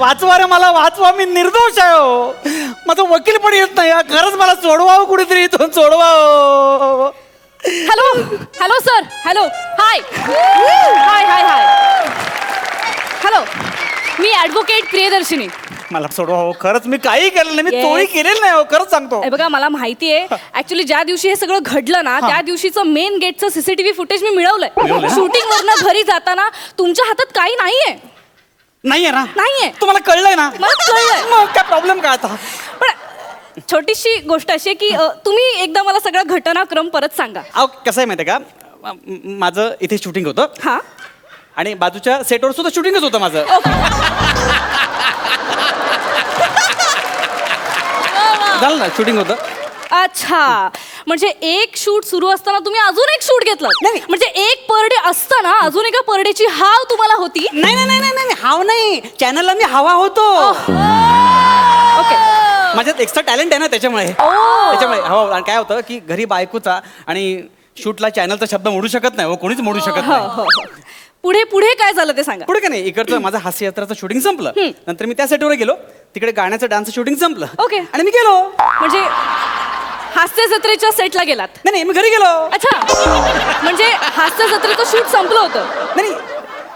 वाचवा रे, मला वाचवा, मी निर्दोष आहे हो. माझं वकील पण येत नाही. खरंच मला सोडवावं कुठेतरी, इथून सोडवावं. हॅलो हॅलो सर, हॅलो, हाय हाय हाय हाय, हॅलो, मी ॲडव्होकेट प्रियदर्शिनी. मला सोडवावं, खरंच मी काही केलं नाही, मी चोरी केलेली नाही हो, खरंच सांगतो. बघा मला माहिती आहे ऍक्च्युली ज्या दिवशी हे सगळं घडलं ना त्या दिवशीचं मेन गेटचं सीसीटीव्ही फुटेज मी मिळवलंय. शूटिंग वरनं घरी जाताना तुमच्या हातात काही नाहीये. नाहीये ना? नाहीये. तुम्हाला कळलंय ना? मला कळलंय. मग काय प्रॉब्लेम काय आता? पण छोटीशी गोष्ट अशी की तुम्ही एकदा मला सगळा घटनाक्रम परत सांगा. अहो कसं आहे माहिती आहे का, माझं इथे शूटिंग होतं हा, आणि बाजूच्या सेटवर सुद्धा शूटिंगच होतं माझं. झालं ना, शूटिंग होतं. अच्छा, म्हणजे एक शूट सुरू असताना तुम्ही अजून एक शूट घेतलं. नाही. म्हणजे एक पर डे असताना अजून एका पर डेची हाव तुम्हाला होती. नाही नाही नाही नाही, हाव नाही, चॅनलला मी हवा होतो. ओके, माझ्यात एक्स्ट्रा टॅलेंट आहे ना, त्याच्यामुळे हवा. आणि काय होतं की घरी बायकोचा आणि शूटला चॅनलचा शब्द मोडू शकत नाही हो, कोणीच मोडू शकत नाही. पुढे पुढे काय झालं ते सांगा. पुढे काय नाही, इकडचं माझं हास्ययात्राचं शूटिंग संपलं. नंतर मी त्या सेटवर गेलो, तिकडे गाण्याचं डान्स शूटिंग संपलं. ओके. आणि मी गेलो. म्हणजे हास्य जत्रेच्या सेटला गेलात. नाही नाही, मी घरी गेलो. अच्छा, म्हणजे हास्य जत्रेचं शूट संपलं होतं. नाही,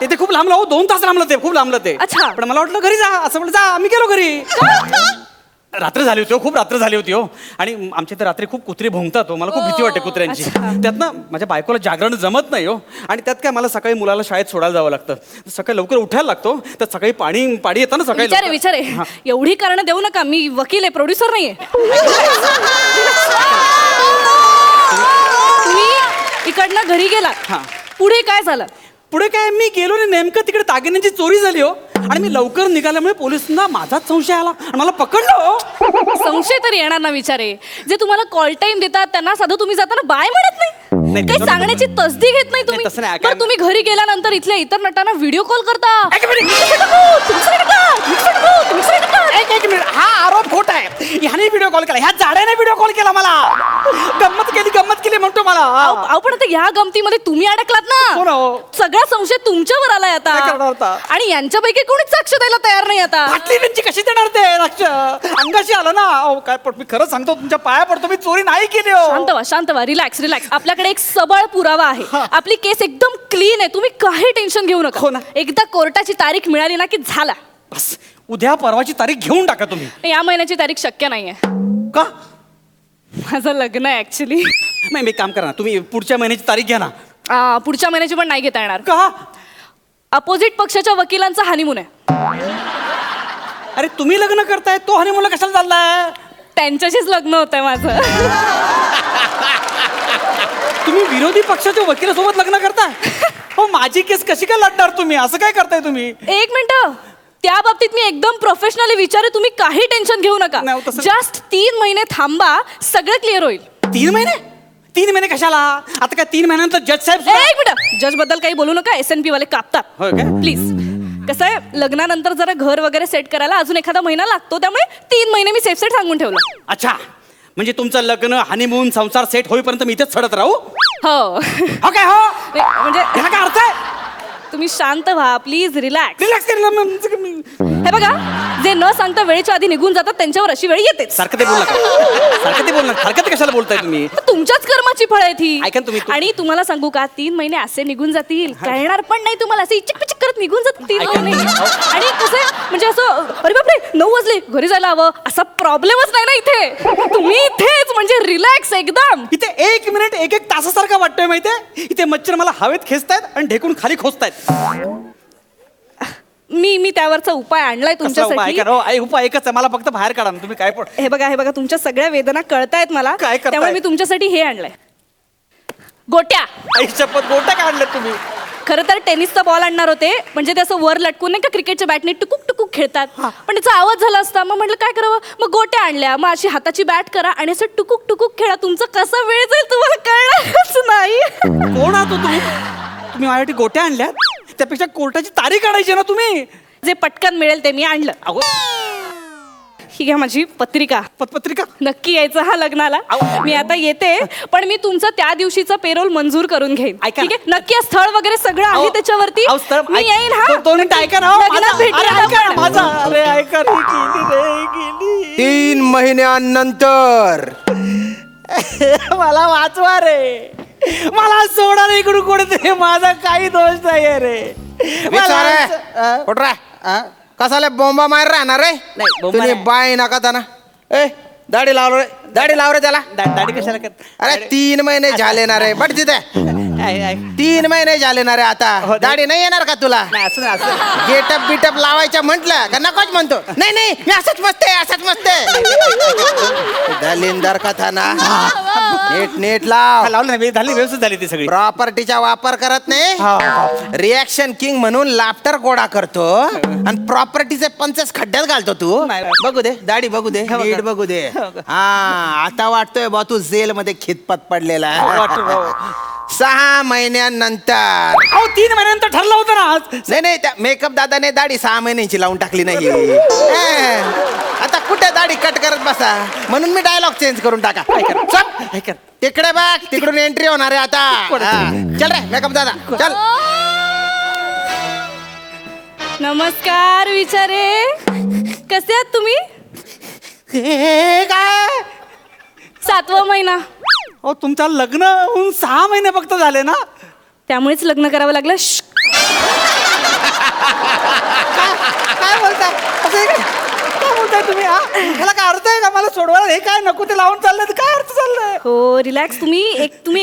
ते खूप लांबलं हो, 2 तास लांबलं ते, खूप लांबलं ते. अच्छा. पण मला वाटलं घरी जा, असं म्हटलं जा, मी गेलो घरी. रात्र झाली होती हो, खूप रात्र झाली होती हो. आणि आमच्या इथे रात्री खूप कुत्री भोंगतात हो, मला खूप भीती वाटते कुत्र्यांची. त्यात ना माझ्या बायकोला जागरण जमत नाही हो. आणि त्यात काय मला सकाळी मुलाला शाळेत सोडायला जावं लागतं, सकाळी लवकर उठायला लागतो. तर सकाळी पाणी येतं ना सकाळी. विचारे एवढी कारण देऊ नका, मी वकील आहे, प्रोड्युसर नाहीये. तुम्ही इकडनं घरी गेलात, पुढे काय झालं? पुढे काय, मी गेलो नाही, नेमकं तिकडे दागिन्यांची चोरी झाली हो. आणि मी लवकर निघाल्यामुळे पोलिसांना माझाच संशय आला आणि मला पकडलं हो. संशय तर येणार ना विचारे, जे तुम्हाला कॉल टाइम देतात त्यांना साधं तुम्ही जाताना बाय म्हणत नाही, काही सांगण्याची तसदी घेत नाही तुम्ही. पण तुम्ही घरी गेल्यानंतर इथल्या इतर नटांना व्हिडिओ कॉल करता. हा आरोप खोटा आहे. ह्याने व्हिडिओ कॉल केला, ह्या जाड्याने व्हिडिओ कॉल केला, मला गंमत केली म्हणतो मला. अहो पण आता ह्या गमतीमध्ये तुम्ही अडकलात ना, सगळा संशय तुमच्यावर आलाय आता. आणि यांच्यापैकी कोणीच साक्ष द्यायला तयार नाही आता. त्यांची कशी देणार ते लक्ष, अंगाशी आलं ना. काय पण मी खरं सांगतो, तुमच्या पाया पडतो, मी चोरी नाही केली हो. शांत व्हा, रिलॅक्स. आपल्याकडे एक सबळ पुरावा आहे, आपली केस एकदम क्लीन आहे, तुम्ही काही टेन्शन घेऊ नका. एकदा कोर्टाची तारीख मिळाली ना की झाला. बस उद्या परवाची तारीख घेऊन टाका तुम्ही. या महिन्याची तारीख शक्य नाहीये. का? माझं लग्न आहे ऍक्च्युली. नाही, एक काम करा ना, तुम्ही पुढच्या महिन्याची तारीख घ्या ना. पुढच्या महिन्याची पण नाही घेता येणार. का? अपोजिट पक्षाच्या वकिलांचा हनीमून आहे. अरे तुम्ही लग्न करताय, तो हनीमूनला कशाला चाललाय? त्यांच्याशीच लग्न होतंय माझं. तुम्ही विरोधी पक्षाच्या वकिलासोबत लग्न करताय? हो, माझी केस कशी काय लढणार तुम्ही? असं काय करताय तुम्ही? एक मिनिट, त्या बाबतीत मी एकदम प्रोफेशनली विचारू, तुम्ही काही टेन्शन घेऊ नका. जस्ट 3 महिने थांबा, सगळं क्लिअर होईल. 3 महिने? 3 महिने कशाला? आता काय 3 महिन्यानंतर जज साहेब? एक मिनिट, जज बद्दल काही बोलू नका, SNP वाले कापतात. प्लीज. कसं आहे, लग्नानंतर जरा घर वगैरे सेट करायला अजून एखादा महिना लागतो, त्यामुळे 3 महिने मी सेफ सांगून ठेवलं. अच्छा, म्हणजे तुमचं लग्न, हनीमून, संसार सेट होईपर्यंत मी इथेच चढत राहू? हो. काय हो, म्हणजे ह्याला काय अर्थ आहे? तुम्ही शांत व्हा प्लीज, रिलॅक्स. हे बघा, जे न सांगता वेळेच्या आधी निघून जातात त्यांच्यावर अशी वेळ येते. सारखं ते बोलणार, सारखं कशाला बोलताय तुम्ही? तुमच्याच कर्माची फळ आहे ती. ऐका तुम्ही. आणि तुम्हाला सांगू का, 3 महिने असे निघून जातील, कळणार पण नाही तुम्हाला, असे इचिक पिचिक करत निघून जातील 3 महिने. आणि कसं आहे, म्हणजे असं अरे बापरे 9 वाजले घरी जायला हवं, असा प्रॉब्लेमच नाही ना इथे. तुम्ही इथेच म्हणजे रिलॅक्स एकदम. इथे 1 मिनिट 1 तासासारखा वाटतोय माहितीये. इथे मच्छर मला हवेत खेचतायत आणि ढेकून खाली खोचतायत. मी त्यावरचा उपाय आणलाय तुमच्यासाठी. उपाय एकच आहे, मला फक्त बाहेर काढा ना तुम्ही. काय पण हे बघा तुमच्या सगळ्या वेदना कळतायत मला, त्यामुळे मी तुमच्यासाठी हे आणलंय, गोट्या. शपथ, गोट्या काय आणल्यात तुम्ही? खरं तर टेनिसचा बॉल आणणार होते, म्हणजे ते असं वर लटकून नाही का क्रिकेटच्या बॅटने टुकुक टुकुक खेळतात, पण त्याचा आवाज झाला असता. मग म्हटलं काय करावं, मग गोट्या आणल्या. मग अशी हाताची बॅट करा आणि असं टुकुक टुकुक खेळा, तुमचा कसा वेळ जाईल तुम्हाला कळणारच नाही. कोण आहात तुम्ही? तुम्ही माझ्यासाठी गोट्या आणल्यात? त्यापेक्षा कोर्टाची तारीख काढायची ना तुम्ही. जे पटकन मिळेल ते मी आणलं. ही घ्या माझी पत्रिका. पत्रिका नक्की यायचं हा लग्नाला. मी आता येते, पण मी तुमचं त्या दिवशीचं पेरोल मंजूर करून घेईन. ऐका ठीक आहे, नक्की स्थळ वगैरे सगळं आहे त्याच्यावरती. मी येईन हा. दोन मिनिटं ऐका ना. लग्नात भेटूया आपण. माझा अरे ऐका रे, गेली 3 महिन्यानंतर मला वाचवा रे, मला सोडा रे इकडून कुठे, माझा काही दोष नाही रे. कुठरा कसाले बोंबा मार राहणार रे. नाही, बोंबा तुम्ही नाही. बाय नका त्यांना. ए दाढी लाव रे, दाढी लाव रे त्याला. दाढी कशाला कर? अरे 3 महिने झाले ना रे. बट तिथे 3 महिने झाले ना रे. आता दाढी नाही येणार का तुला? नाही, असं नाही, असं गेटअप बिटअप लावायचं म्हंटल का नकोच म्हणतो. नाही नाही मी असंच मस्त आहे, असंच मस्त आहे. दलिंदर कथा ना. नीट नीट लाव. लावलं नाही, झाली व्यवस्थित झाली ती सगळी. प्रॉपर्टीचा वापर करत नाही. रिॲक्शन किंग म्हणून लाफ्टर गोळा करतो आणि प्रॉपर्टीचे 50 खड्ड्यात घालतो तू. नाही. बघू दे दाढी बघू दे, नीट बघू दे. हा आता वाटतोय बा तू जेल मध्ये खितपत पडलेला आहे. 6 महिन्यानंतर. 3 महिन्यानंतर ठरलं होतं ना आज. नाही नाही त्या मेकअप दादाने दाढी 6 महिन्यांची लावून टाकली नाही. आता कुठे दाढी कट करत बसा, म्हणून मी डायलॉग चेंज करून टाका. ऐका तिकडे बघ, तिकडून एंट्री होणार आहे आता. हा. चल रे मेकअप दादा चल. नमस्कार विचारे, कसे आहात तुम्ही? काय 7वा महिना, तुमचं लग्न होऊन 6 महिने फक्त झाले ना. त्यामुळेच लग्न करावं लागलं. श्श्श. काय बोलताय असं हे काय बोलताय तुम्ही? ह्याला काय अर्थ आहे का? मला सोडवायला हे काय नको ते लावून चाललंय, काय अर्थ चाललंय? हो रिलॅक्स. तुम्ही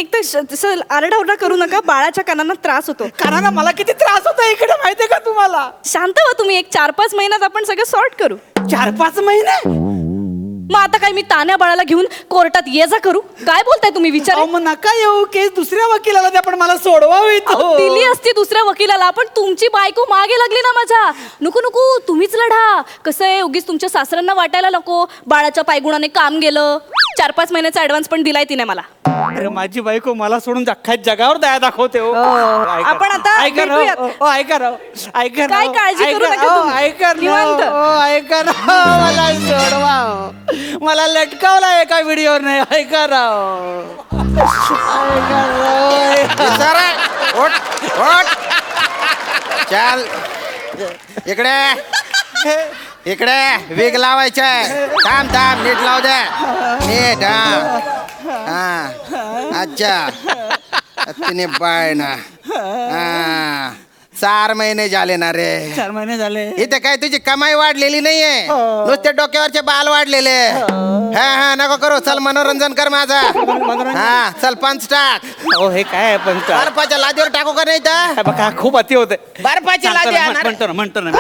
एक तर तसं आरडाओरडा करू नका, बाळाच्या कानांना त्रास होतो. कारण मला किती त्रास होता इकडे माहितीये का तुम्हाला? शांत व्हा तुम्ही. एक 4-5 महिन्यात आपण सगळं सॉर्ट करू. 4-5 महिने? मग आता काय मी तान्या बाळाला घेऊन कोर्टात ये जा करू? काय बोलताय तुम्ही विचार? मग नका येऊ केस दुसऱ्या वकिलाला द्या, पण मला सोडवावी तो. दिली असती दुसऱ्या वकिलाला, पण तुमची बायको मागे लागली ना माझ्या. नको नको तुम्हीच लढा. कसं आहे, उगीच तुमच्या सासऱ्यांना वाटायला नको बाळाच्या पायगुणाने काम गेलं. 4-5 महिन्याचा ऍडव्हान्स पण दिलाय तिने मला. अरे माझी बायको मला सोडून अख्ख्या जगावर दया दाखवते हो. आपण आता ऐका ना, भेटूयात. ऐका ना, ऐका ना, काय काळजी करू ऐका नका ना, तुम्ही. ऐका ना, निवांत. ऐका ना, मला सोडवा. मला लटकावला एका व्हिडिओ नाही. ऐका ना, ऐका विचारा. ओट ओट चल इकडे इकडे वेग लावायचाय. थांब थांब नीट लाव दे. नीट हा अच्छा तिने बाय ना. हा 4 महिने झाले ना रे. 4 महिने झाले. इथे काय तुझी कमाई वाढलेली नाहीये, नुसते डोक्यावरचे बाल वाढलेले. हा हा नको करू. चल मनोरंजन कर माझा. हा चल 5 टाक. हो हे काय पण बर्फाच्या लादीवर टाकू का नाही तर? बघा खूप अति होते. बर्फाची लादी आणणार. म्हणतो ना.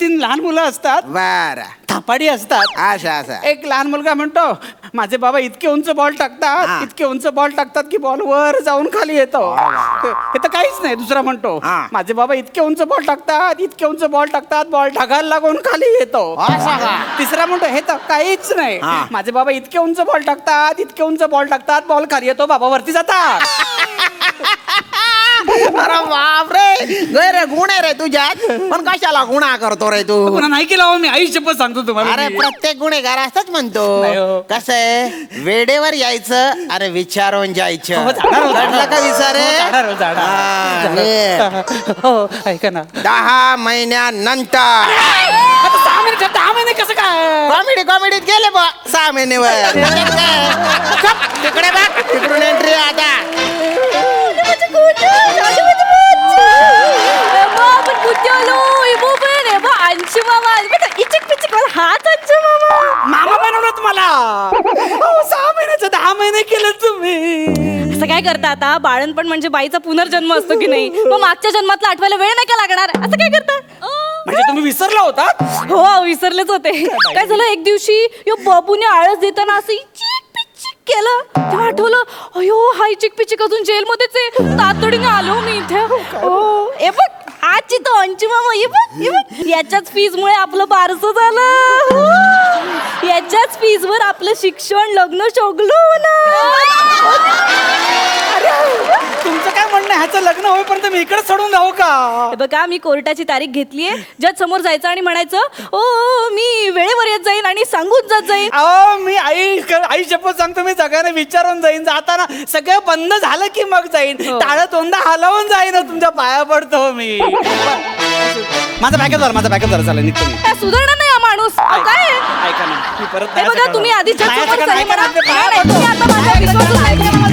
3 लहान मुलं असतात, बर थापाडी असतात. असा असा एक लहान मुलगा म्हणतो माझे बाबा इतके उंच बॉल टाकतात, हा. इतके उंच बॉल टाकतात की बॉल वर जाऊन खाली येतो. हे तर काहीच नाही. दुसरा म्हणतो हा. माझे बाबा इतके उंच बॉल टाकतात, इतके उंच बॉल टाकतात, बॉल ढगाला लागून खाली येतो. असा का? तिसरा म्हणतो हे तर काहीच नाही. हा. माझे बाबा इतके उंच बॉल टाकतात, इतके उंच बॉल टाकतात, बॉल खाली येतो, बाबा वरती जातात. अरे बापरे गैर गुण आहे रे तुझ्यात, पण कशाला गुन्हा करतो रे तू? पुन्हा नाही केला हो मी, आई शपथ सांगतो तुम्हाला. अरे मी. प्रत्येक गुन्हेगार असंच म्हणतो. नाही हो. कसं आहे वेडेवर यायचं अरे विचारून जायचं. हो, जाणार हो, कळलं का विचार हो, जाणार हो, जाणार. हा, नीट. हो ऐका ना. 10 महिन्यानंतर. आता 10 महिने कसं काय? कॉमेडीत गेले बा 6 महिनेवर. तिकडे बघ, तिकडून एंट्री आता. मामा बनवलं तुम्हाला. 6 महिन्याचं 10 महिने केलं तुम्ही. असं काय करता आता? बाळणपण म्हणजे बाईचा पुनर्जन्म असतो की नाही? मग मागच्या जन्मातला आठवायला वेळ नाही का लागणार? असं काय करता? म्हणजे तुम्ही विसरला होता? हो विसरलेच होते. काय झालं, एक दिवशी यो बाबूने आळस देताना असं इचिक पिचिक केलं. तेव्हा आठवलं, अयो हा इचिक पिचिक अजून जेलमध्येच आहे. तातडीने आलो मी इथे. हो ए बघ आजची तो अंशू मामा, ये बघ याच्याच फीजमुळे आपलं बारसं झालं. याच्याच फीजवर आपलं शिक्षण लग्न शोगलो ना. तुमचं काय म्हणणं आहे? ह्याचं लग्न होईपर्यंत मी इकडे सोडून राहू का? हे बघा मी कोर्टाची तारीख घेतलीये. जज समोर जायचं आणि म्हणायचं ओ मी वेळेवर येत जाईन आणि सांगून जात जाईन. अहो मी आई शपथ सांगतो, मी सगळ्यांना विचारून जाईन. जाताना सगळं बंद झालं की मग जाईन. हो. टाळं तोंडा हलवून जाईन. तुमच्या पाया पडतो मी. माझा बॅकअप झाला चालेल निघतो मी. काय सुधारणा नाही हा माणूस. अहो, काय आहे? ऐका ना, मी परत हे नाही असं बघा करणार. तुम्ही आधी जज नाही असं समोर करणार. सही ऐका करा. ना, ते पाया नाही, नाही, तुम्ही आता माझ्यावर पडतो. विश्वासच नाही.